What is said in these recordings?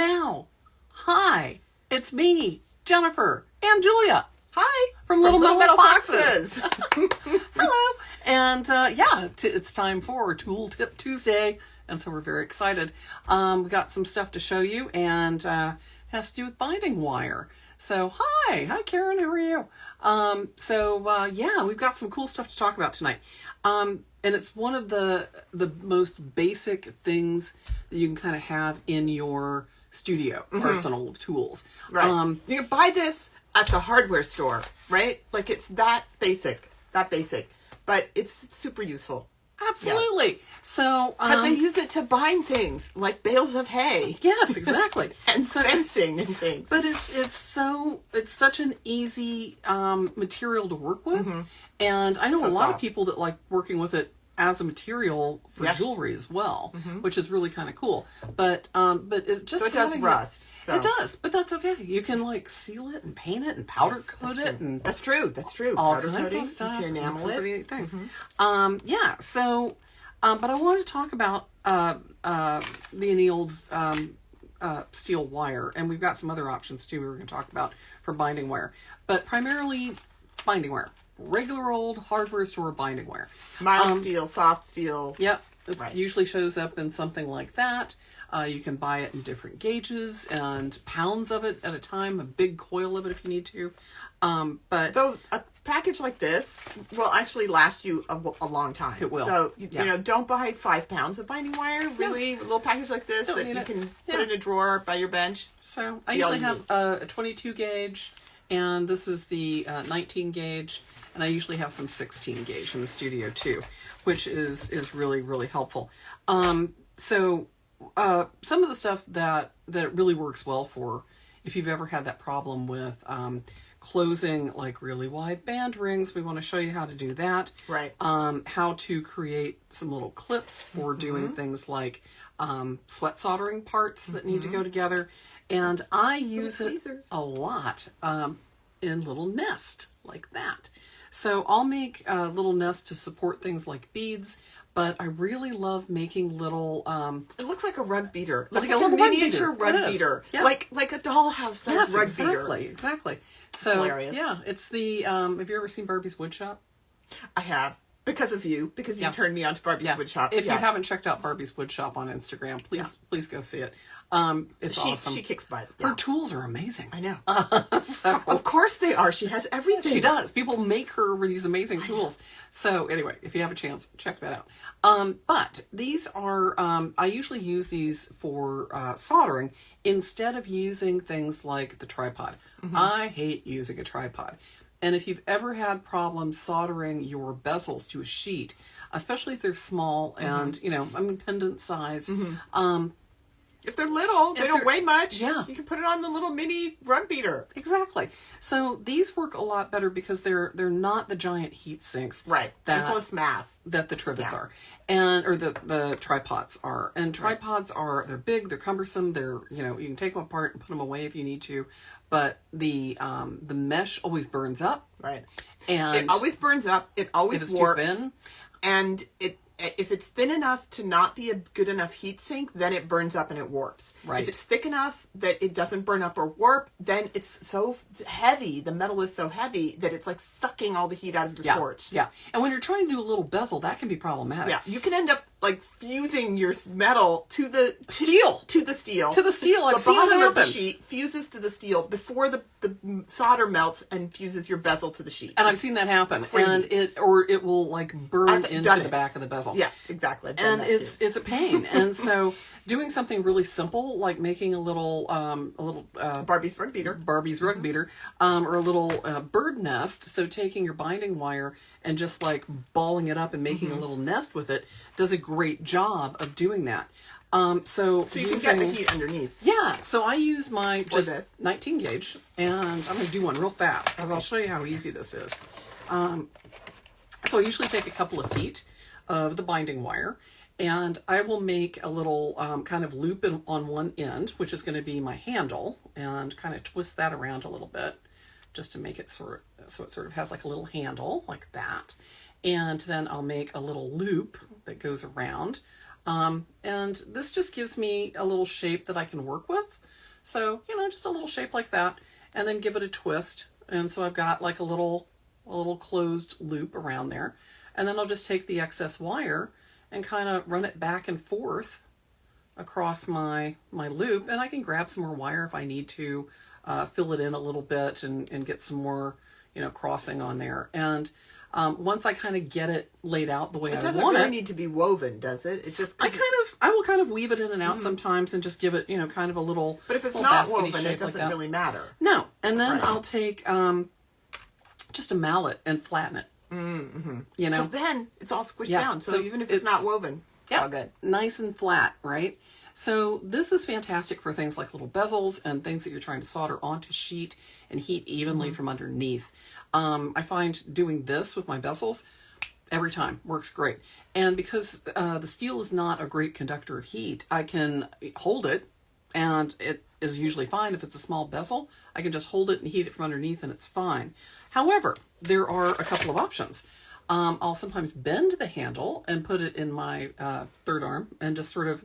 Now, hi, it's me, Jennifer, and Julia. Hi, from Little Metal Foxes. Hello. And it's time for Tool Tip Tuesday, and so we're very excited. We got some stuff to show you, and has to do with binding wire. So hi Karen, how are you? We've got some cool stuff to talk about tonight. And it's one of the most basic things that you can kind of have in your studio arsenal of tools. Right. You can buy this at the hardware store, right? Like it's that basic, but it's super useful. Absolutely. Yes. So, because they use it to bind things like bales of hay. Yes, exactly. And fencing and things. But it's such an easy material to work with, and I know a lot of people that like working with it as a material for jewelry as well, which is really kind of cool. But it's just it does rust. So. It does, but that's okay. You can like seal it and paint it and powder coat it, and that's true. All powder kinds coating, of stuff. You can enamel it. Things. But I want to talk about the annealed steel wire, and we've got some other options too. We were going to talk about for binding wire, but primarily binding wire. Regular old hardware store binding wire. Mild steel, soft steel. Yep. It usually shows up in something like that. You can buy it in different gauges and pounds of it at a time, a big coil of it if you need to. But so a package like this will actually last you a long time. It will. So, you know, don't buy 5 pounds of binding wire. Really, a little package like this that you can put in a drawer by your bench. So I usually have a 22 gauge, and this is the 19 gauge. And I usually have some 16 gauge in the studio too, which is really, really helpful. Some of the stuff that really works well for if you've ever had that problem with closing like really wide band rings, we want to show you how to do that. Right. How to create some little clips for doing things like sweat soldering parts that need to go together. And I use it a lot in little nest like that. So I'll make a little nest to support things like beads, but I really love making little... it looks like a rug beater. Like a miniature rug beater. Yeah. Like a dollhouse size rug beater. Exactly. So, hilarious. Yeah, it's the... have you ever seen Barbie's Woodshop? I have. Because you turned me on to Barbie's Woodshop. If you haven't checked out Barbie's Woodshop on Instagram, please go see it. It's awesome. She kicks butt. Her tools are amazing. I know. So of course they are. She has everything. She does. People make her with these amazing tools. So anyway, if you have a chance, check that out. But these are, I usually use these for soldering instead of using things like the tripod. I hate using a tripod. And if you've ever had problems soldering your bezels to a sheet, especially if they're small and, pendant size, if they're little, they don't weigh much. Yeah. You can put it on the little mini rug beater. Exactly. So these work a lot better because they're not the giant heat sinks. Right. There's less mass. That the trivets are. Or the tripods are. And tripods they're big, they're cumbersome, you can take them apart and put them away if you need to. But the mesh always burns up. Right. And it always burns up. It always warps. Too thin. And if it's thin enough to not be a good enough heat sink, then it burns up and it warps. Right. If it's thick enough that it doesn't burn up or warp, then it's so heavy, the metal is so heavy that it's like sucking all the heat out of your torch. Yeah. And when you're trying to do a little bezel, that can be problematic. Yeah. You can end up like fusing your metal to the steel. To the steel. I've seen it happen. happen. The sheet fuses to the steel before the solder melts and fuses your bezel to the sheet. And I've seen that happen. Crazy. And it will like burn into the back of the bezel. Yeah, exactly. And it's a pain. And so doing something really simple like making a little Barbie's rug beater. Or a little bird nest. So taking your binding wire and just like balling it up and making a little nest with it does a great job of doing that. So you can get the heat underneath. Yeah. So I use my 19 gauge, and I'm going to do one real fast because I'll show you how easy this is. So I usually take a couple of feet of the binding wire, and I will make a little kind of loop on one end, which is going to be my handle, and kind of twist that around a little bit just to make it so it sort of has like a little handle like that. And then I'll make a little loop that goes around. And this just gives me a little shape that I can work with. So, just a little shape like that, and then give it a twist. And so I've got like a little closed loop around there. And then I'll just take the excess wire and kind of run it back and forth across my loop. And I can grab some more wire if I need to, fill it in a little bit and get some more, crossing on there. And once I kind of get it laid out the way I want it. It doesn't really need to be woven, does it? It just... I will kind of weave it in and out sometimes and just give it, kind of a little... But if it's not woven, it doesn't really matter. No. And then I'll take just a mallet and flatten it. Because then it's all squished down. So even if it's not woven, it's all good. Nice and flat, right? So this is fantastic for things like little bezels and things that you're trying to solder onto sheet and heat evenly from underneath. I find doing this with my bezels every time works great. And because the steel is not a great conductor of heat, I can hold it, and it is usually fine. If it's a small bezel, I can just hold it and heat it from underneath and it's fine. However, there are a couple of options. I'll sometimes bend the handle and put it in my third arm and just sort of,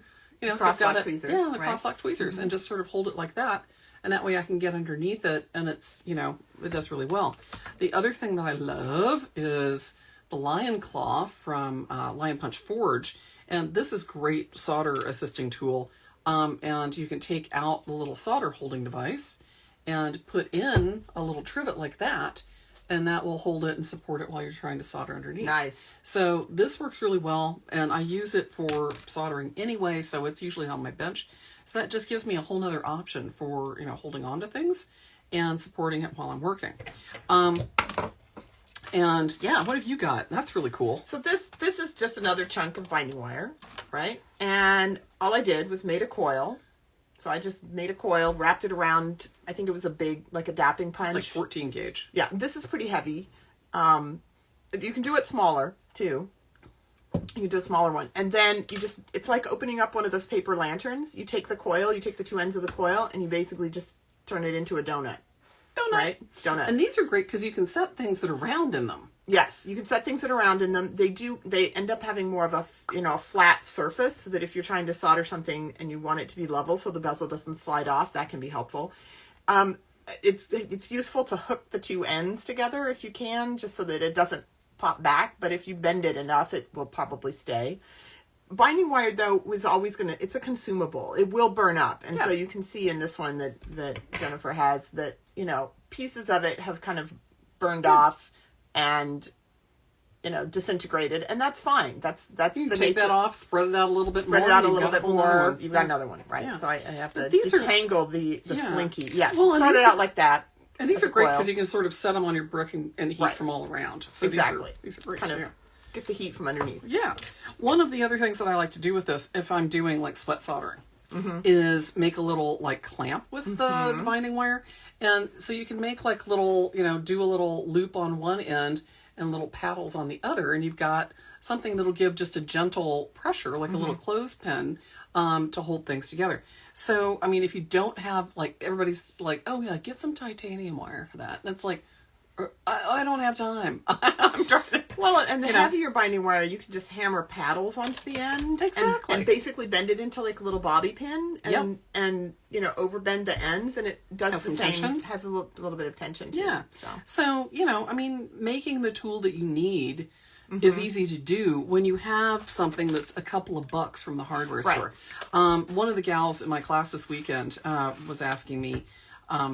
cross-lock tweezers. Yeah, the cross-lock tweezers, and just sort of hold it like that. And that way I can get underneath it, and it's, it does really well. The other thing that I love is the Lion Claw from Lion Punch Forge. And this is great solder assisting tool. And you can take out the little solder holding device and put in a little trivet like that, and that will hold it and support it while you're trying to solder underneath. Nice. So this works really well, and I use it for soldering anyway, so it's usually on my bench. So that just gives me a whole nother option for, holding on to things and supporting it while I'm working. And yeah, what have you got? That's really cool. So this is just another chunk of binding wire, right? And all I did was made a coil. So I just made a coil, wrapped it around, I think it was a big, like a dapping punch. It's like 14 gauge. Yeah, this is pretty heavy. You can do it smaller, too. You can do a smaller one. And then it's like opening up one of those paper lanterns. You take the coil, you take the two ends of the coil, and you basically just turn it into a donut. Right? Donut. And these are great because you can set things that are round in them. Yes, you can set things that are round in them. They end up having more of a flat surface, so that if you're trying to solder something and you want it to be level so the bezel doesn't slide off, that can be helpful. It's useful to hook the two ends together if you can, just so that it doesn't pop back, but if you bend it enough, it will probably stay. Binding wire, though, it's a consumable. It will burn up. And so you can see in this one that Jennifer has that, pieces of it have kind of burned off and, disintegrated. And that's fine. That's you the take nature. That off, spread it out a little bit more. Spread it out a little bit more. You've got another one, right? Yeah. So I have to These detangle the slinky. Yes, well, start it out like that. And these are great because you can sort of set them on your brick and heat from all around. So exactly. These are great kind too. Of get the heat from underneath. Yeah. One of the other things that I like to do with this, if I'm doing like sweat soldering, is make a little like clamp with the binding wire. And so you can make like little, do a little loop on one end and little paddles on the other. And you've got something that'll give just a gentle pressure, like a little clothespin, to hold things together. So, I mean, if you don't have, like, everybody's like, oh yeah, get some titanium wire for that. And it's like, I don't have time. I'm trying to, well, and the heavier binding wire, you can just hammer paddles onto the end. Exactly. And basically bend it into like a little bobby pin and overbend the ends, and it does the same. Tension. Has a little bit of tension to it. So, I mean, making the tool that you need is easy to do when you have something that's a couple of bucks from the hardware store. One of the gals in my class this weekend was asking me,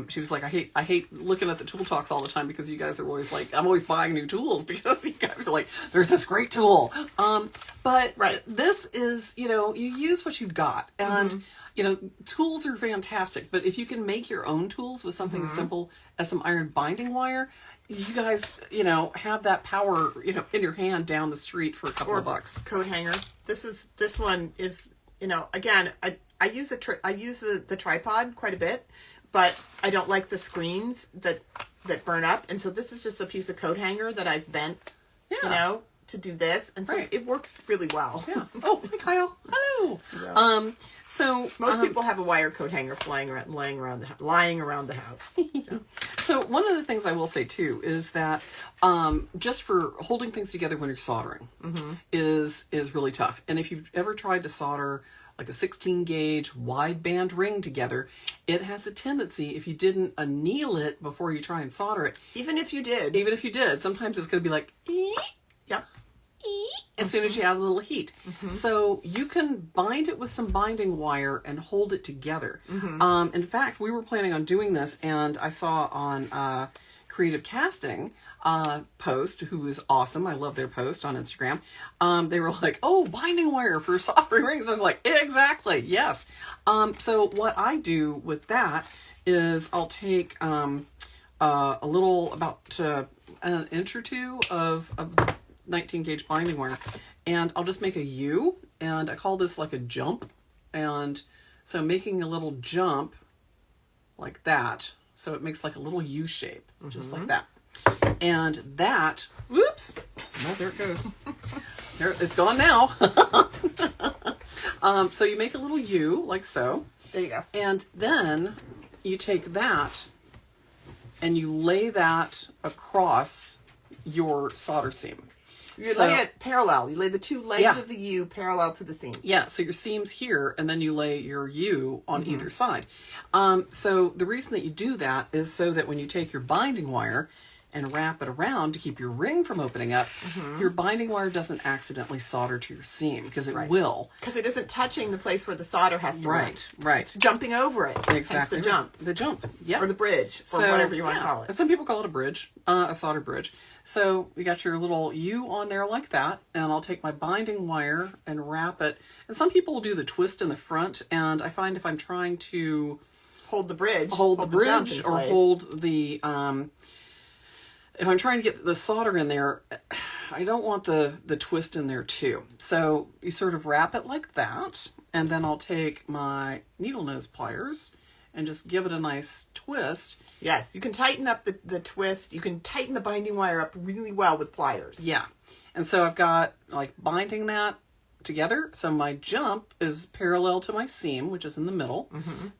she was like, I hate looking at the tool talks all the time because you guys are always like, I'm always buying new tools because you guys are like, there's this great tool. But this is, you use what you've got. And, tools are fantastic. But if you can make your own tools with something as simple as some iron binding wire, you guys, have that power, in your hand down the street for a couple of bucks. Coat hanger. This one is, again, I use the tripod quite a bit, but I don't like the screens that burn up. And so this is just a piece of coat hanger that I've bent, to do this. And so it works really well. Yeah. Oh, hi, Kyle. Hello. Yeah. So most people have a wire coat hanger lying around the house. So one of the things I will say too is that just for holding things together when you're soldering is really tough. And if you've ever tried to solder like a 16 gauge wideband ring together, it has a tendency, if you didn't anneal it before you try and solder it, Even if you did. sometimes it's going to be like, Yep. as soon as you add a little heat. So you can bind it with some binding wire and hold it together. In fact, we were planning on doing this, and I saw on Creative Casting post, who is awesome. I love their post on Instagram. They were like, oh, binding wire for soldering rings. I was like, exactly, yes. So what I do with that is I'll take a little, about an inch or two of 19 gauge binding wire, and I'll just make a U, and I call this like a jump. And so making a little jump like that, so it makes like a little U shape, just like that. And that, whoops, no, there it goes. There, it's gone now. So you make a little U like so. There you go. And then you take that and you lay that across your solder seam. You lay it parallel. You lay the two legs of the U parallel to the seam. Yeah, so your seam's here, and then you lay your U on either side. So the reason that you do that is so that when you take your binding wire and wrap it around to keep your ring from opening up, your binding wire doesn't accidentally solder to your seam, because it will. Because it isn't touching the place where the solder has to run. Right. It's jumping over it. Exactly. Hence the jump. The jump, yeah. Or the bridge, or whatever you want to call it. Some people call it a bridge, a solder bridge. So you got your little U on there like that, and I'll take my binding wire and wrap it. And some people will do the twist in the front, and I find if I'm trying to hold the bridge, hold the jump bridge, in or place. hold the if I'm trying to get the solder in there, I don't want the twist in there too. So you sort of wrap it like that, and then I'll take my needle nose pliers and just give it a nice twist. Yes, you can tighten up the twist. You can tighten the binding wire up really well with pliers. Yeah. And so I've got like binding that together. So my jump is parallel to my seam, which is in the middle.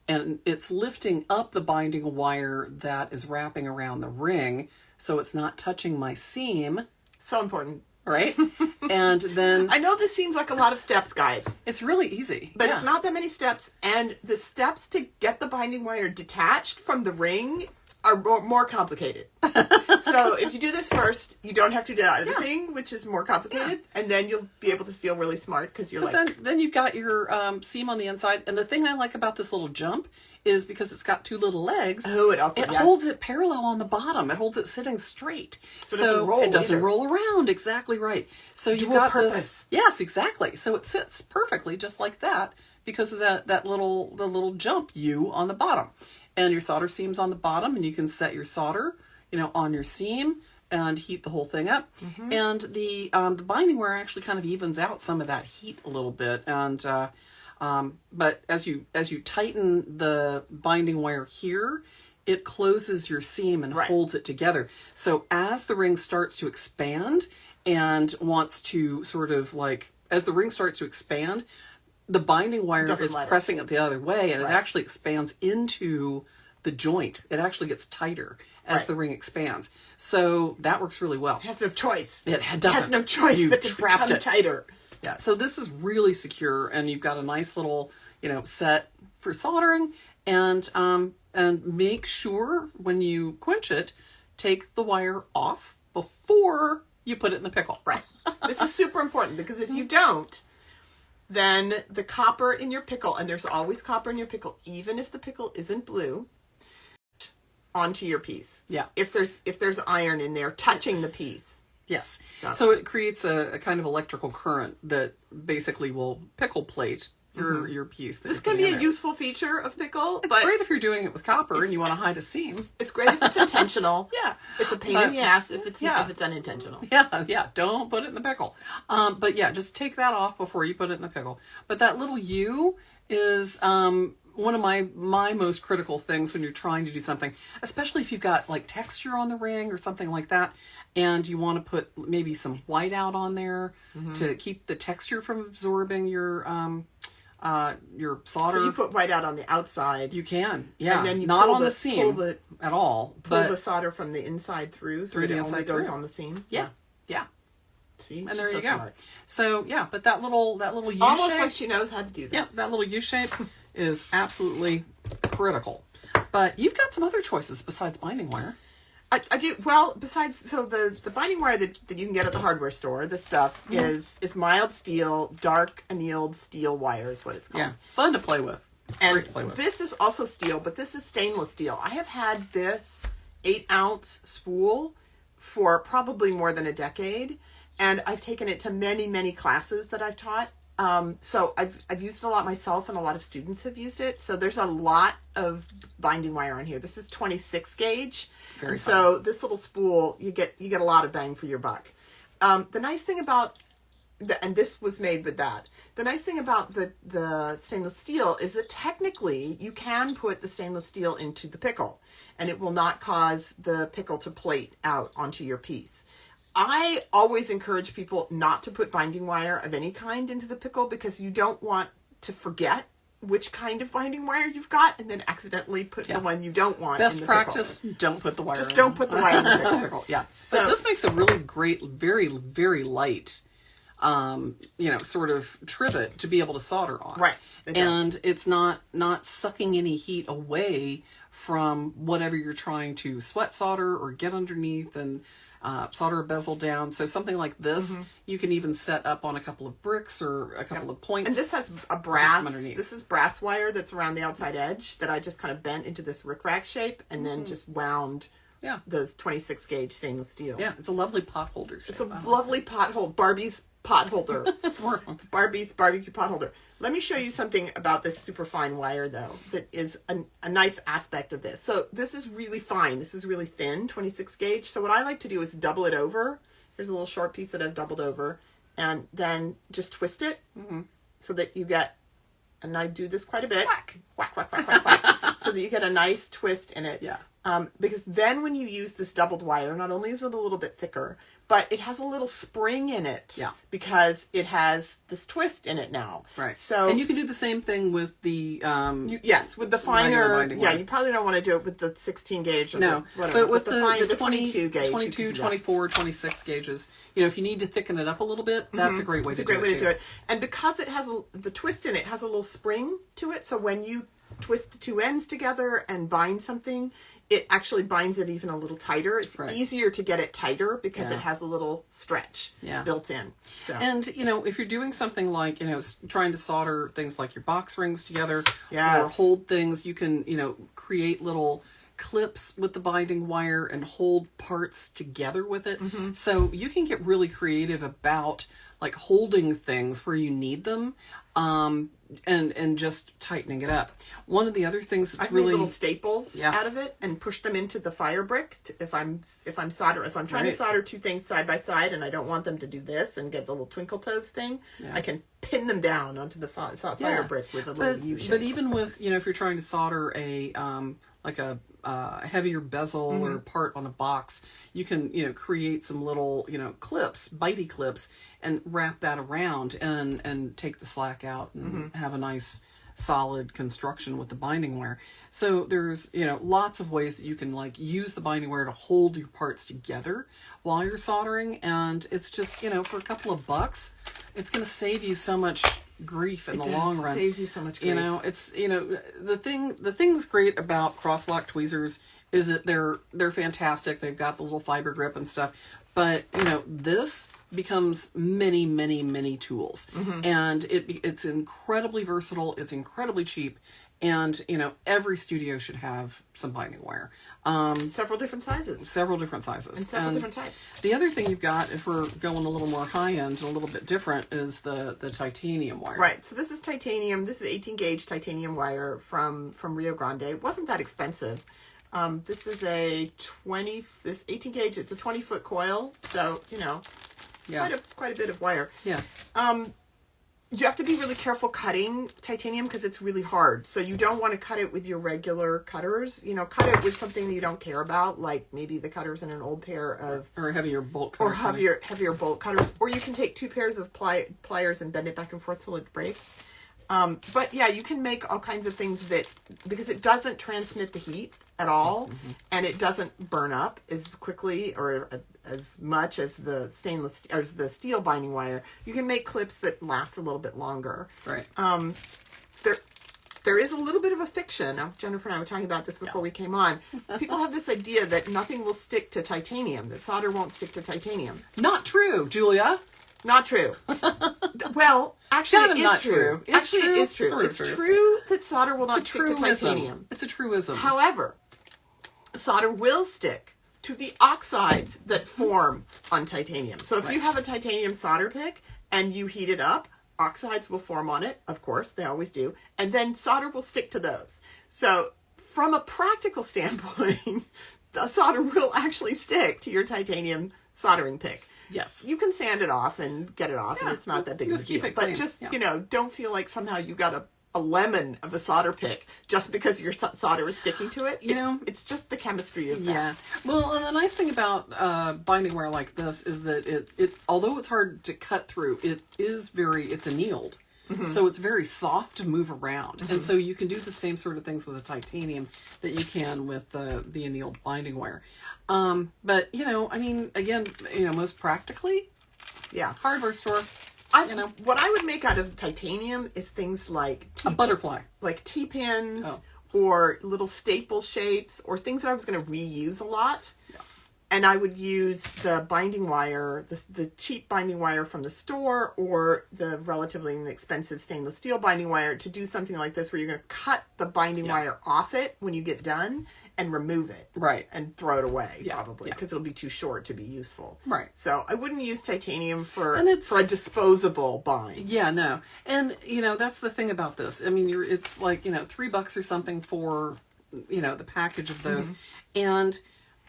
And it's lifting up the binding wire that is wrapping around the ring, so it's not touching my seam. So important. Right? And then I know this seems like a lot of steps, guys. it's really easy. But it's not that many steps, and the steps to get the binding wire detached from the ring are more complicated. So if you do this first, you don't have to do that other thing, which is more complicated, and then you'll be able to feel really smart, because you're Then you've got your seam on the inside. And the thing I like about this little jump is because it's got two little legs. Oh, it also holds it parallel on the bottom. It holds it sitting straight, so it doesn't either. roll around. Exactly right. So you've Dual got purpose. this. Yes, exactly. So it sits perfectly just like that because of the little jump U on the bottom, and your solder seam's on the bottom, and you can set your solder, on your seam and heat the whole thing up. And the binding wire actually kind of evens out some of that heat a little bit. And but as you tighten the binding wire here, it closes your seam and holds it together. So as the ring starts to expand and wants to sort of like, as the ring starts to expand, the binding wire is pressing it the other way, and it actually expands into the joint. It actually gets tighter as the ring expands. So that works really well. It has no choice. It doesn't. Has no choice but to become tighter. Yeah. So this is really secure, and you've got a nice little, set for soldering, and make sure when you quench it, take the wire off before you put it in the pickle. Right. This is super important, because if you don't, then the copper in your pickle, and there's always copper in your pickle, even if the pickle isn't blue, onto your piece. Yeah. If there's iron in there touching the piece. Yes. So it creates a kind of electrical current that basically will pickle plate your piece. This can be a useful feature of pickle. It's great if you're doing it with copper and you want to hide a seam. It's great if it's intentional. Yeah. It's a pain in the ass if it's unintentional. Yeah. Don't put it in the pickle. But yeah, just take that off before you put it in the pickle. But that little U is one of my most critical things when you're trying to do something, especially if you've got like texture on the ring or something like that, and you want to put maybe some whiteout on there to keep the texture from absorbing your solder. So you put whiteout on the outside. You can, yeah. And then you not on the seam at all. Pull the solder from the inside through, so that it only goes on the seam. Yeah. See, and there she's you so go. smart. So yeah, but that little U Almost shape, like she knows how to do this. yeah, that little U shape is absolutely critical. But you've got some other choices besides binding wire. I do. Well, besides, so the binding wire that you can get at the hardware store, this stuff is mild steel, dark annealed steel wire is what it's called. Yeah, fun to play with. And Great to play with. this is also steel, but this is stainless steel. I have had this 8-ounce spool for probably more than a decade, and I've taken it to many, many classes that I've taught. So I've used it a lot myself, and a lot of students have used it. So there's a lot of binding wire on here. This is 26 gauge. Very So this little spool, you get a lot of bang for your buck. The nice thing about and this was made with that. The nice thing about the stainless steel is that technically you can put the stainless steel into the pickle and it will not cause the pickle to plate out onto your piece. I always encourage people not to put binding wire of any kind into the pickle because you don't want to forget which kind of binding wire you've got and then accidentally put the one you don't want Best in the practice, pickle. don't put the wire Just in. don't put the wire in the pickle. Yeah. So, but this makes a really great, very, very light, sort of trivet to be able to solder on. Right. It does. And it's not sucking any heat away from whatever you're trying to sweat solder or get underneath and solder a bezel down. So something like this, you can even set up on a couple of bricks or a couple of points. And this has a brass, this is brass wire that's around the outside edge that I just kind of bent into this rickrack shape and then just wound the 26 gauge stainless steel. Yeah, it's a lovely pot holder shape. It's a lovely pot holder, Barbie's pot holder. It's Barbie's barbecue pot holder. Let me show you something about this super fine wire though that is a nice aspect of this. So this is really fine. This is really thin, 26 gauge. So what I like to do is double it over. Here's a little short piece that I've doubled over and then just twist it so that you get, and I do this quite a bit. Whack, whack, whack, whack, whack, whack. So that you get a nice twist in it. Yeah. Because then when you use this doubled wire, not only is it a little bit thicker, but it has a little spring in it. Yeah. Because it has this twist in it now. Right. So and you can do the same thing with the yes, with the finer. binding Yeah, wire. you probably don't want to do it with the 16 gauge or no, whatever. but with the fine, 22 gauge, 22, 24, 26 gauges, if you need to thicken it up a little bit, that's a great way to do it. It's a great way to too. do it. And because it has the twist in it, has a little spring to it, so when you twist the two ends together and bind something, it actually binds it even a little tighter. It's easier to get it tighter because it has a little stretch built in. So. And, if you're doing something like, trying to solder things like your box rings together Yes. or hold things, you can, create little clips with the binding wire and hold parts together with it. So you can get really creative about like holding things where you need them. And just tightening it up. One of the other things that's I made really little staples out of it and push them into the fire brick. If I'm trying to solder two things side by side and I don't want them to do this and get the little twinkle toes thing, I can pin them down onto the fire brick with a little U shape. But even with if you're trying to solder a heavier bezel or part on a box, you can create some little clips, bitey clips, and wrap that around and take the slack out and have a nice solid construction with the binding wire. So there's lots of ways that you can like use the binding wire to hold your parts together while you're soldering, and it's just for a couple of bucks, it's going to save you so much grief in the long run. It saves you so much grief. It's the thing that's great about cross-lock tweezers is that they're fantastic. They've got the little fiber grip and stuff. But this becomes many, many, many tools, and it's incredibly versatile. It's incredibly cheap, and every studio should have some binding wire. Several different sizes. And several different different types. The other thing you've got, if we're going a little more high end and a little bit different, is the titanium wire. Right. So this is titanium. This is 18 gauge titanium wire from Rio Grande. It wasn't that expensive. This is this 18 gauge. It's a 20-foot coil. So, quite a bit of wire. Yeah. You have to be really careful cutting titanium because it's really hard. So you don't want to cut it with your regular cutters. Cut it with something that you don't care about, like maybe the cutters in an old pair of... Or heavier bolt cutters. Or heavier bolt cutters. Or you can take two pairs of pliers and bend it back and forth till it breaks. But yeah, you can make all kinds of things because it doesn't transmit the heat at all, and it doesn't burn up as quickly or as much as the stainless or the steel binding wire. You can make clips that last a little bit longer. Right. There is a little bit of a fiction. Now, Jennifer and I were talking about this before we came on. People have this idea that nothing will stick to titanium, that solder won't stick to titanium. Not true, Julia. Not true. Well, actually, it is true. It's Actually, true. it is true. Sort of It's true. true that solder will not stick to Truism. titanium. It's a truism. However, solder will stick to the oxides that form on titanium. So if you have a titanium solder pick and you heat it up, oxides will form on it, of course, they always do, and then solder will stick to those. So from a practical standpoint, the solder will actually stick to your titanium soldering pick. Yes. You can sand it off and get it off, and it's not that big of a Just keep deal. it But clean. just, Yeah. don't feel like somehow you got a lemon of a solder pick just because your solder is sticking to it. It's just the chemistry of that. Yeah. Well, and the nice thing about binding wire like this is that it although it's hard to cut through, it's annealed. So it's very soft to move around. And so you can do the same sort of things with a titanium that you can with the annealed binding wire. But, again, most practically, Yeah. hardware store, What I would make out of titanium is things like a butterfly. like T-pins Oh. or little staple shapes or things that I was going to reuse a lot. Yeah. And I would use the binding wire, the cheap binding wire from the store or the relatively inexpensive stainless steel binding wire to do something like this where you're going to cut the binding wire off it when you get done and remove it. Right. And throw it away, Yeah, probably, yeah. because it'll be too short to be useful. Right. So I wouldn't use titanium for And it's- a disposable bind. Yeah, no. And, that's the thing about this. I mean, it's like, $3 or something for, the package of those. And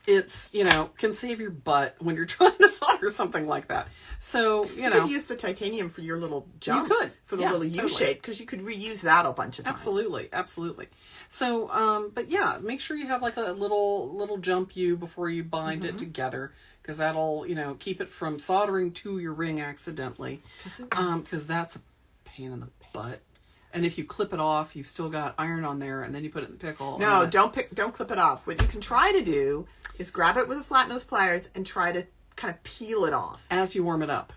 it's, can save your butt when you're trying to solder something like that. So, You could use the titanium for your little jump. You could. For the Yeah, little U totally. shape, because you could reuse that a bunch of times. Absolutely. So, but yeah, make sure you have like a little jump U before you bind it together, because that'll, keep it from soldering to your ring accidentally. Because that's a pain in the butt. And if you clip it off, you've still got iron on there, and then you put it in the pickle. No, don't clip it off. What you can try to do is grab it with a flat nose pliers and try to kind of peel it off. As you warm it up.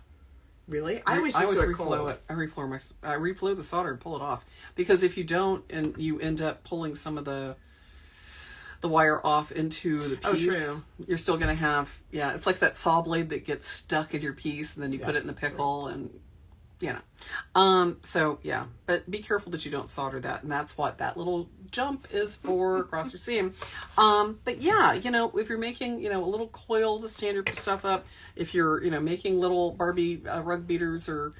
Really? I always just do it reflow cold. it. I reflow the solder and pull it off, because if you don't, and you end up pulling some of the wire off into the piece, true. you're still going to have, it's like that saw blade that gets stuck in your piece, and then you put it in the pickle, and so yeah, but be careful that you don't solder that, and that's what that little jump is for across your seam. But yeah, if you're making, a little coil to stand your stuff up, if you're, making little Barbie rug beaters or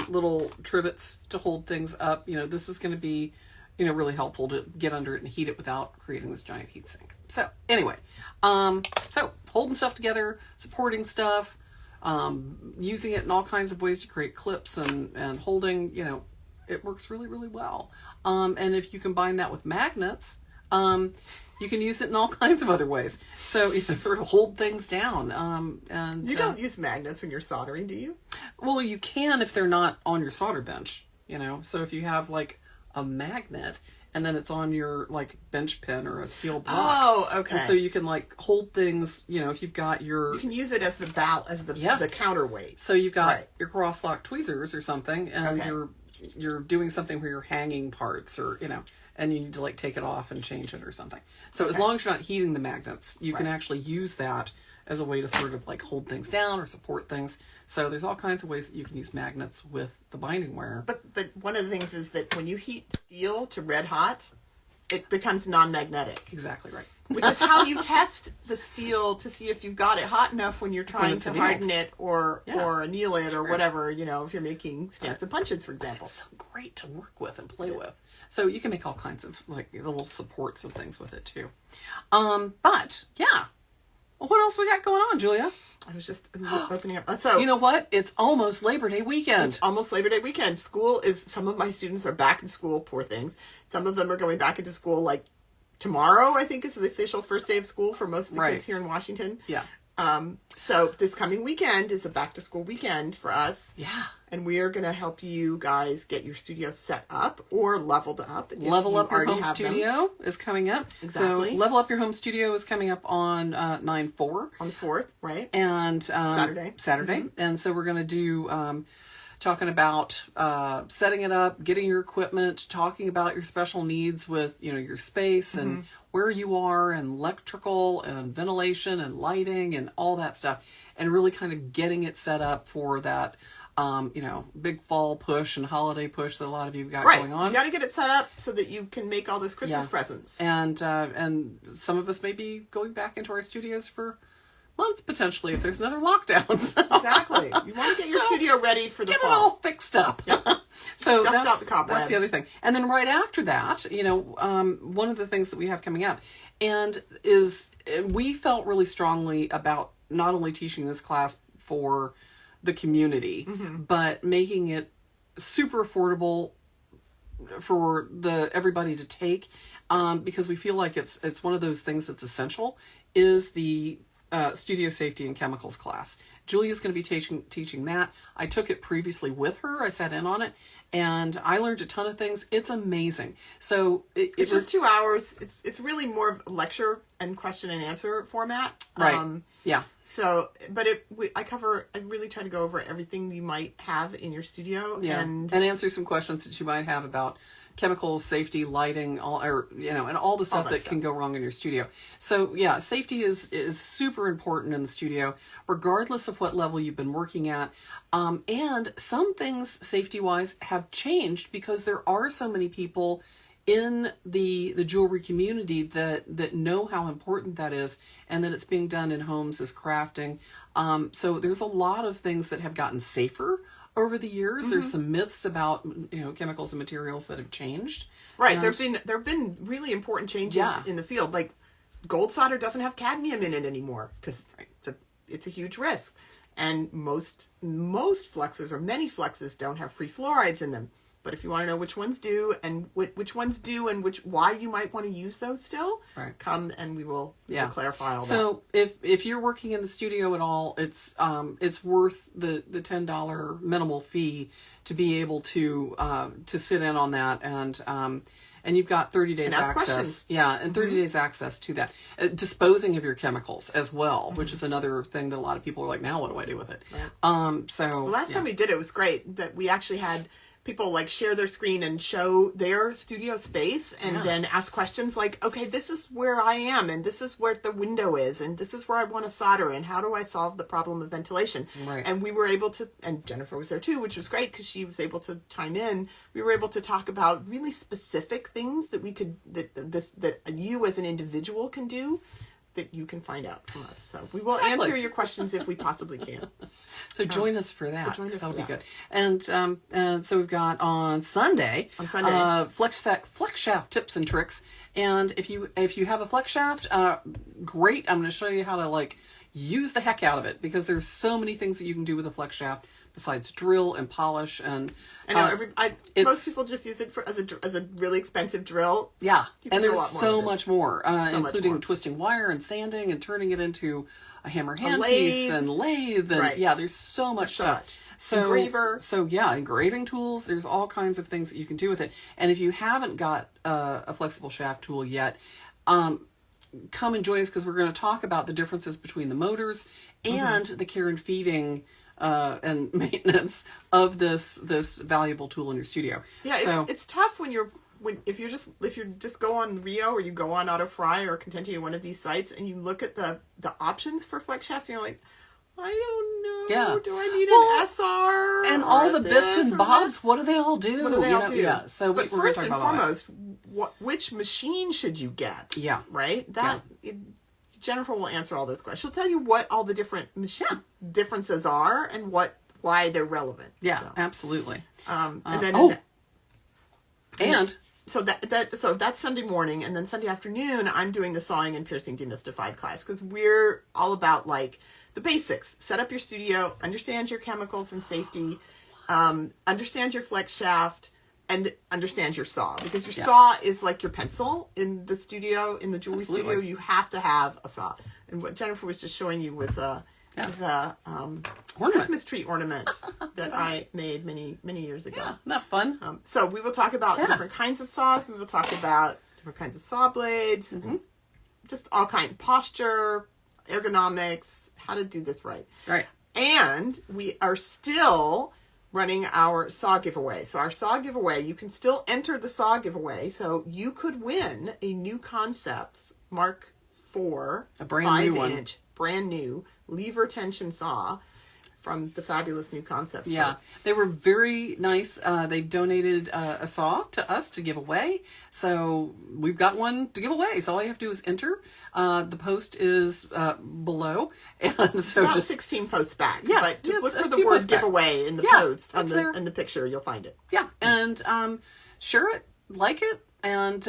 little trivets to hold things up, this is going to be, really helpful to get under it and heat it without creating this giant heat sink. So anyway, so holding stuff together, supporting stuff, using it in all kinds of ways to create clips and holding, it works really, really well. And if you combine that with magnets, you can use it in all kinds of other ways. So you can sort of hold things down. And You don't use magnets when you're soldering, do you? well, you can if they're not on your solder bench, So if you have like a magnet and then it's on your like bench pin or a steel block. Oh, okay. And so you can like hold things, if you've got your... You can use it as the counterweight. So you've got Right. your cross-lock tweezers or something, and Okay. you're doing something where you're hanging parts, or and you need to like take it off and change it or something. So as long as you're not heating the magnets, you can actually use that as a way to sort of like hold things down or support things. So there's all kinds of ways that you can use magnets with the binding wire. But one of the things is that when you heat steel to red hot, it becomes non-magnetic. Exactly right. Which is how you test the steel to see if you've got it hot enough when you're trying it's to annealed. harden it or anneal it or Sure. whatever, if you're making stamps and punches, for example. It's so great to work with and play with. So you can make all kinds of like little supports and things with it too. But yeah. Well, what else we got going on, Julia? I was just opening up. So You know what? It's almost Labor Day weekend. almost Labor Day weekend. Some of my students are back in school, poor things. Some of them are going back into school like tomorrow, I think is the official first day of school for most of the Right. kids here in Washington. Yeah. So this coming weekend is a back to school weekend for us. Yeah. And we are going to help you guys get your studio set up or leveled up. Level Up Your Home Studio is coming up. Exactly. So Level Up Your Home Studio is coming up on 9/4. On the 4th, right? And Saturday. Mm-hmm. And so we're going to do talking about setting it up, getting your equipment, talking about your special needs with, your space and where you are, and electrical and ventilation and lighting and all that stuff, and really kind of getting it set up for that big fall push and holiday push that a lot of you got going on. You got to get it set up so that you can make all those Christmas presents. And some of us may be going back into our studios for months potentially if there's another lockdowns. Exactly. You want to get your studio ready for the fall. Get it all fixed up. Yep. So Dust out that's the other thing. And then right after that, one of the things that we have coming up we felt really strongly about not only teaching this class for the community, but making it super affordable for everybody to take, because we feel like it's one of those things that's essential, is the studio safety and chemicals class. Julia's going to be teaching that. I took it previously with her. I sat in on it, and I learned a ton of things. It's amazing. So it's just 2 hours. It's really more of a lecture and question and answer format. Right. Yeah. So, but I really try to go over everything you might have in your studio, and answer some questions that you might have about chemicals, safety, lighting, and all the stuff that can go wrong in your studio. So yeah, safety is super important in the studio, regardless of what level you've been working at. And some things safety-wise have changed because there are so many people in the jewelry community that know how important that is, and that it's being done in homes as crafting. So there's a lot of things that have gotten safer over the years. There's some myths about chemicals and materials that have changed. Right. There've been really important changes in the field. Like gold solder doesn't have cadmium in it anymore because it's a huge risk. And most fluxes, or many fluxes, don't have free fluorides in them. But if you want to know which ones do and which ones do and why you might want to use those still, come and we'll clarify all that. So if you're working in the studio at all, it's worth the $10 minimal fee to be able to sit in on that, and you've got 30 days access. Questions. Yeah, and 30 days access to that. Disposing of your chemicals as well, which is another thing that a lot of people are like, now what do I do with it? Right. The last time we did it was great, that we actually had people share their screen and show their studio space, and then ask questions like, okay, this is where I am, and this is where the window is, and this is where I want to solder, and how do I solve the problem of ventilation? Right. And we were able to, and Jennifer was there too, which was great because she was able to chime in. We were able to talk about really specific things that we could, that you as an individual can do, that you can find out from us. So we will answer your questions if we possibly can. So join us for that. That'll be good. And so we've got on Sunday, flex shaft tips and tricks. And if you have a flex shaft, great. I'm going to show you how to use the heck out of it, because there's so many things that you can do with a flex shaft besides drill and polish. And I know most people just use it as a really expensive drill. Yeah, and there's so much more, including twisting wire and sanding and turning it into a hammer handpiece and lathe. And there's so much stuff. So engraver. So engraving tools. There's all kinds of things that you can do with it. And if you haven't got a flexible shaft tool yet, come and join us, because we're going to talk about the differences between the motors and the care and feeding and maintenance of this valuable tool in your studio. Yeah, so, it's tough if you just go on Rio, or you go on AutoFry or Contenti, or one of these sites, and you look at the options for flex shafts, and you're like, I don't know. Yeah. Do I need an SR? And all the bits and bobs, what do they all do? What do they all do? Yeah. So but first and foremost, which machine should you get? Yeah. Right? Jennifer will answer all those questions. She'll tell you what all the different machine differences are and why they're relevant. Yeah, absolutely. So that's Sunday morning, and then Sunday afternoon I'm doing the sawing and piercing demystified class, because we're all about the basics. Set up your studio, understand your chemicals and safety, understand your flex shaft, and understand your saw, because your saw is like your pencil in the studio, in the jewelry studio. You have to have a saw. and what Jennifer was just showing you was a Ornament. Christmas tree ornament that I made many years ago. Yeah, isn't that fun? So we will talk about different kinds of saws. We will talk about different kinds of saw blades, just all kinds, posture, ergonomics, how to do this right. Right. And we are still running our saw giveaway. So our saw giveaway, you can still enter the saw giveaway. So you could win a New Concepts Mark IV, a brand new 5-inch, brand new lever tension saw from the fabulous New Concepts. Yeah, folks. they were very nice. They donated a saw to us to give away. So we've got one to give away. So all you have to do is enter. The post is below. And so About just 16 posts back. Yeah, But just look it's for a the few word posts back. giveaway in the Yeah, post, it's there. in the picture, you'll find it. yeah, and share it, like it, and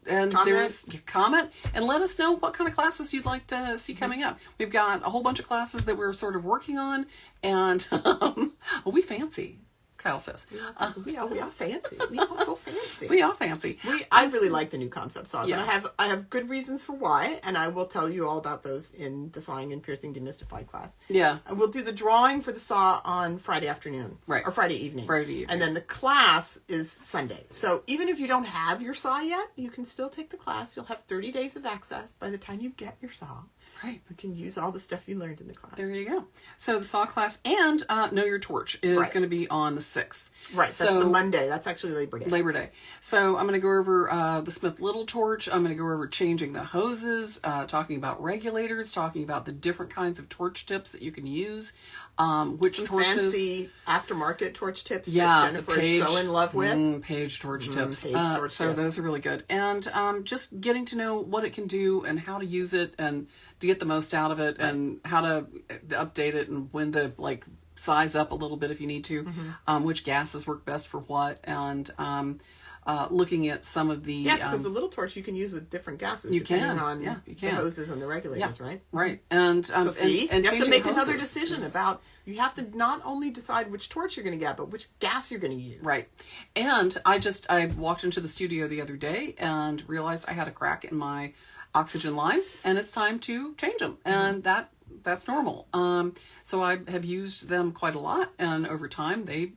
Comment. there's comment and let us know what kind of classes you'd like to see coming up. We've got a whole bunch of classes that we're sort of working on, and we fancy, Kyle says. We are fancy. We are so fancy. We are fancy. I really like the New Concept saws, Yeah. and I have good reasons for why, and I will tell you all about those in the Sawing and Piercing Demystified class. Yeah. And we'll do the drawing for the saw on Friday afternoon, Right. or Friday evening. Friday evening. And then the class is Sunday. So even if you don't have your saw yet, you can still take the class. You'll have 30 days of access by the time you get your saw. Right. You can use all the stuff you learned in the class. There you go. So the saw class and Know Your Torch is Right. going to be on the 6th. Right. That's So the Monday. That's actually Labor Day. Labor Day. So I'm going to go over the Smith Little torch. I'm going to go over changing the hoses, talking about regulators, talking about the different kinds of torch tips that you can use, which Some torches. fancy aftermarket torch tips Yeah, that the Jennifer Page, is so in love with. Page torch tips. Page torch So tips. those are really good. And just getting to know what it can do and how to use it and to get the most out of it and how to update it and when to like size up a little bit if you need to, which gases work best for what, and looking at some of the... Yes, because the little torch you can use with different gases. You depending can. on Yeah, you the can. hoses and the regulators, right? Right. And So see, and you have to changing make another hoses decision is- about, you have to not only decide which torch you're going to get, but which gas you're going to use. Right. And I walked into the studio the other day and realized I had a crack in my oxygen line and it's time to change them. And that's normal. So I have used them quite a lot, and over time they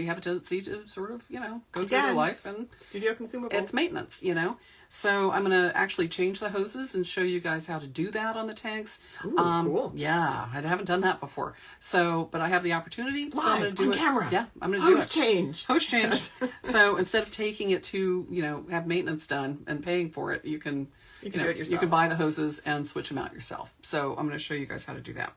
have a tendency to sort of, go through their Again, life, and Studio consumable. it's maintenance, So I'm going to actually change the hoses and show you guys how to do that on the tanks. Ooh, cool. Yeah, I haven't done that before. So, but I have the opportunity. so I'm Live, going to do on it. camera. Yeah, I'm going to do it. Hose change. Hose change. So instead of taking it to, have maintenance done and paying for it, you can do it yourself. You can buy the hoses and switch them out yourself. So I'm going to show you guys how to do that.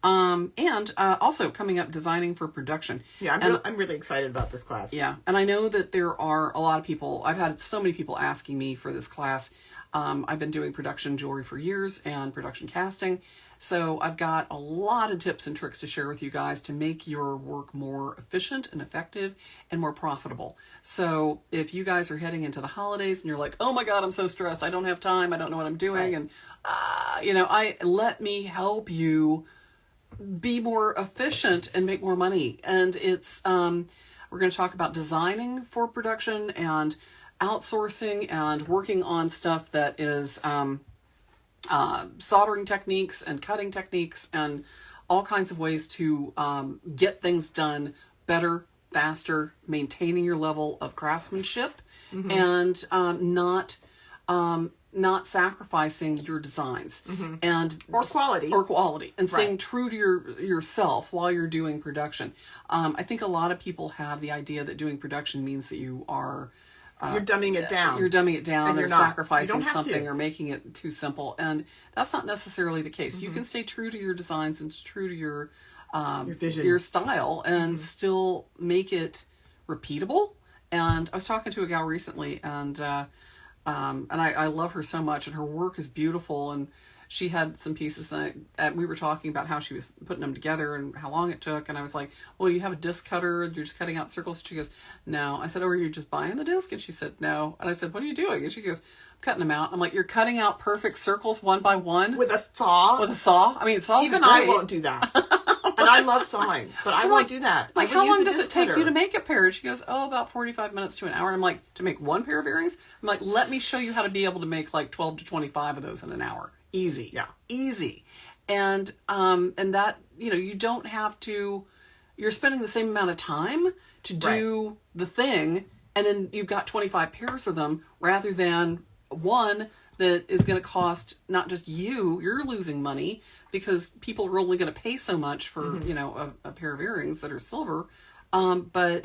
And also coming up, designing for production. Yeah, And- I'm really excited about this class. yeah, and I know that there are a lot of people, I've had so many people asking me for this class. I've been doing production jewelry for years and production casting. So I've got a lot of tips and tricks to share with you guys to make your work more efficient and effective and more profitable. So if you guys are heading into the holidays and you're like, oh my God, I'm so stressed. I don't have time. I don't know what I'm doing. Right. And, let me help you be more efficient and make more money. And it's we're going to talk about designing for production and outsourcing and working on stuff that is soldering techniques and cutting techniques and all kinds of ways to get things done better, faster, maintaining your level of craftsmanship, and not sacrificing your designs and Or quality. and staying Right. true to yourself while you're doing production. I think a lot of people have the idea that doing production means that you are You're dumbing it down. you're dumbing it down And or you're not. You sacrificing don't have something to. or making it too simple, and that's not necessarily the case. You can stay true to your designs and true to your vision. your style and still make it repeatable. And I was talking to a gal recently, and I love her so much, and her work is beautiful, and she had some pieces that we were talking about how she was putting them together and how long it took. And I was like, well, you have a disc cutter and you're just cutting out circles. And she goes, no. I said, oh, are you just buying the disc? And she said, no. And I said, what are you doing? And she goes, I'm cutting them out. I'm like, you're cutting out perfect circles one by one With a saw. with a saw? I mean, saws Even are I great. won't do that. And I love sawing, but I won't do that. Like, I would how use long a does it disc take cutter. you to make a pair? And she goes, oh, about 45 minutes to an hour. And I'm like, to make one pair of earrings? I'm like, let me show you how to be able to make like 12 to 25 of those in an hour. Easy. Yeah. Easy. And that, you don't have to, you're spending the same amount of time to do the thing, and then you've got 25 pairs of them rather than one that is going to cost not just you're losing money because people are only going to pay so much for, a pair of earrings that are silver. But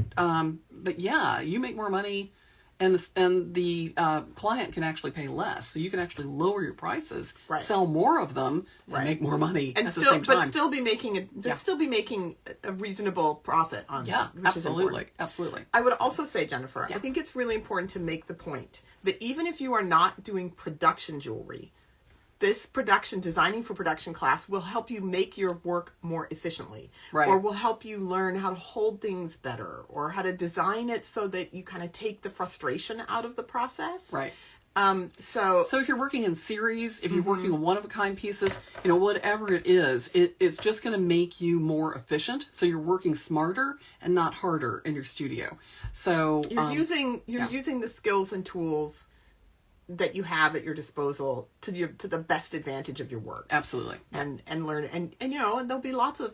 yeah, you make more money, and the client can actually pay less, so you can actually lower your prices, sell more of them, and make more money and at the same time. But still be making a reasonable profit on them. Yeah, absolutely, absolutely. I would also say, Jennifer, I think it's really important to make the point that even if you are not doing production jewelry, this designing for production class will help you make your work more efficiently, or will help you learn how to hold things better, or how to design it so that you kind of take the frustration out of the process. Right. So if you're working in series, if you're working on one-of-a-kind pieces, whatever it is, it's just going to make you more efficient. So you're working smarter and not harder in your studio. So you're using the skills and tools that you have at your disposal to the best advantage of your work. Absolutely. And learn and there'll be lots of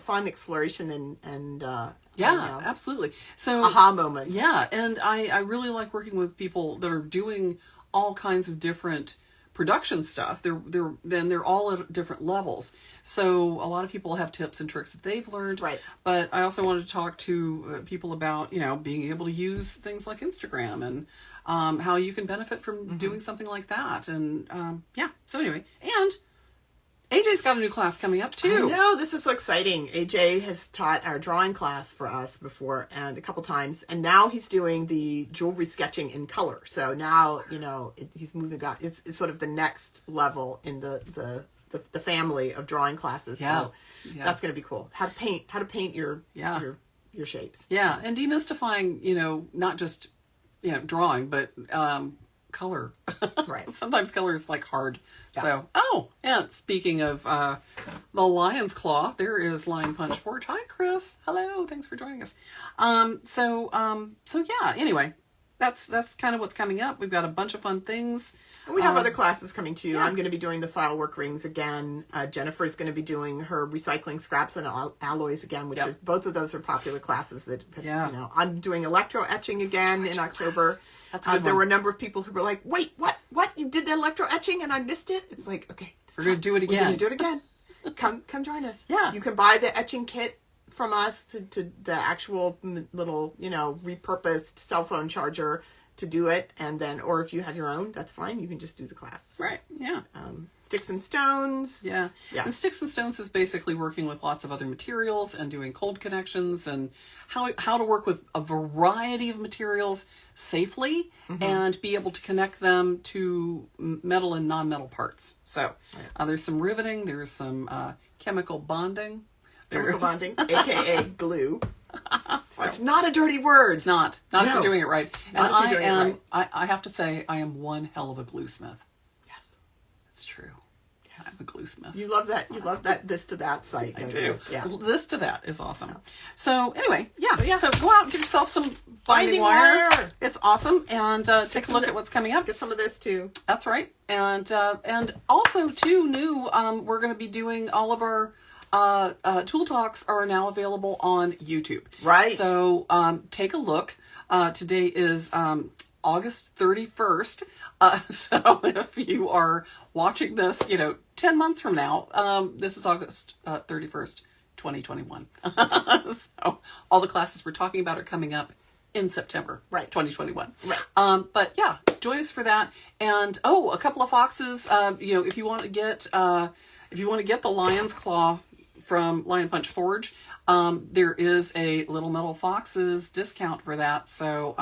fun exploration and absolutely. So aha moments. Yeah, and I really like working with people that are doing all kinds of different production stuff. They're all at different levels. So a lot of people have tips and tricks that they've learned. Right. But I also wanted to talk to people about, being able to use things like Instagram and how you can benefit from doing something like that. And so anyway, and AJ's got a new class coming up too. I know, this is so exciting. AJ has taught our drawing class for us before and a couple times, and now he's doing the jewelry sketching in color. So now, he's moving on. It's sort of the next level in the family of drawing classes. Yeah. So that's going to be cool. How to paint your shapes. Yeah, and demystifying, not just drawing, but color. Right. Sometimes color is hard. Yeah. So, and speaking of the Lion's Claw, there is Lion Punch Forge. Hi, Chris. Hello. Thanks for joining us. Anyway, that's kind of what's coming up. We've got a bunch of fun things. And we have other classes coming too. Yeah. I'm going to be doing the file work rings again. Jennifer is going to be doing her recycling scraps and alloys again, which are, both of those are popular classes that, I'm doing electro etching again in October. That's a good there one. were a number of people who were like, wait, what? You did the electro etching and I missed it? It's like, okay. We're going to do it again. We're going to do it again. Come join us. Yeah. You can buy the etching kit from us to the actual little, repurposed cell phone charger to do it, and then, or if you have your own, that's fine. You can just do the class. Right. Yeah. Sticks and Stones. Yeah. And Sticks and Stones is basically working with lots of other materials and doing cold connections and how to work with a variety of materials safely and be able to connect them to metal and non-metal parts. So there's some riveting, there's some chemical bonding. Chemical bonding, aka glue. It's not a dirty word. It's not if you're doing it right. Not and if you're doing it right. I have to say, I am one hell of a gluesmith. Yes. It's true. Yes. I'm a gluesmith. You love that. You love that this to that site. I do. You? Yeah. This to that is awesome. Yeah. So anyway, So go out and get yourself some binding wire. It's awesome. And take a look at what's coming up. Get some of this too. That's right. And also too new, we're going to be doing all of our Tool Talks are now available on YouTube. Right. So take a look. Today is August 31st. So if you are watching this, 10 months from now, this is August 31st, 2021. So all the classes we're talking about are coming up in September, 2021. Right. But yeah, join us for that. And a couple of foxes. If you want to get the Lion's Claw from Lion Punch Forge, there is a Little Metal Foxes discount for that. So,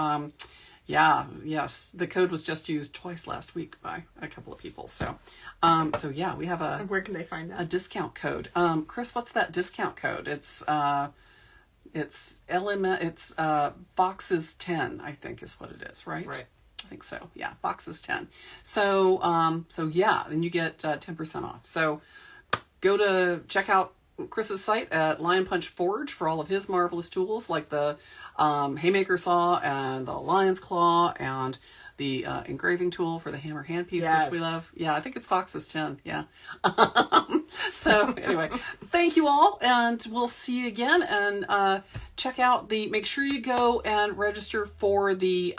the code was just used twice last week by a couple of people. So, we have a. Where can they find that? A discount code. Chris, what's that discount code? It's Foxes 10, I think is what it is, right? Right. I think so. Yeah, Foxes 10. So, then you get 10% off. So, go to check out Chris's site at Lion Punch Forge for all of his marvelous tools, like the Haymaker Saw and the Lion's Claw and the engraving tool for the hammer handpiece, Yes. which we love. Yeah, I think it's Fox's 10. Yeah. So anyway, thank you all, and we'll see you again. And check out make sure you go and register for the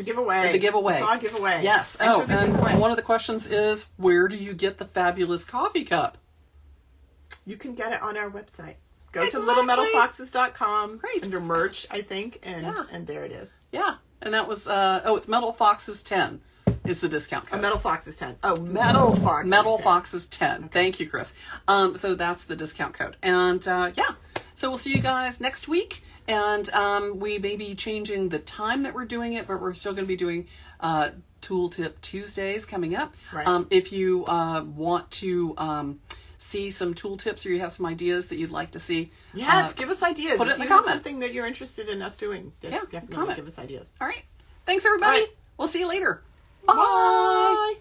giveaway. The giveaway. Saw giveaway. Yes. Enter the and giveaway. one of the questions is, where do you get the fabulous coffee cup? You can get it on our website. Go Exactly. to littlemetalfoxes.com Great. under merch, I think, and Yeah. and there it is. Yeah. And that was it's Metal Foxes 10 is the discount code. Metal Foxes 10. Oh, Metal Foxes. Metal 10. Foxes 10. Thank you, Chris. So that's the discount code. And yeah, so we'll see you guys next week. And we may be changing the time that we're doing it, but we're still going to be doing Tooltip Tuesdays coming up. Right. If you want to see some tooltips or you have some ideas that you'd like to see, Yes, give us ideas. put it if in you the have comment. something that you're interested in us doing, Yeah, definitely comment. give us ideas. All right. Thanks, everybody. All right. We'll see you later. Bye. Bye.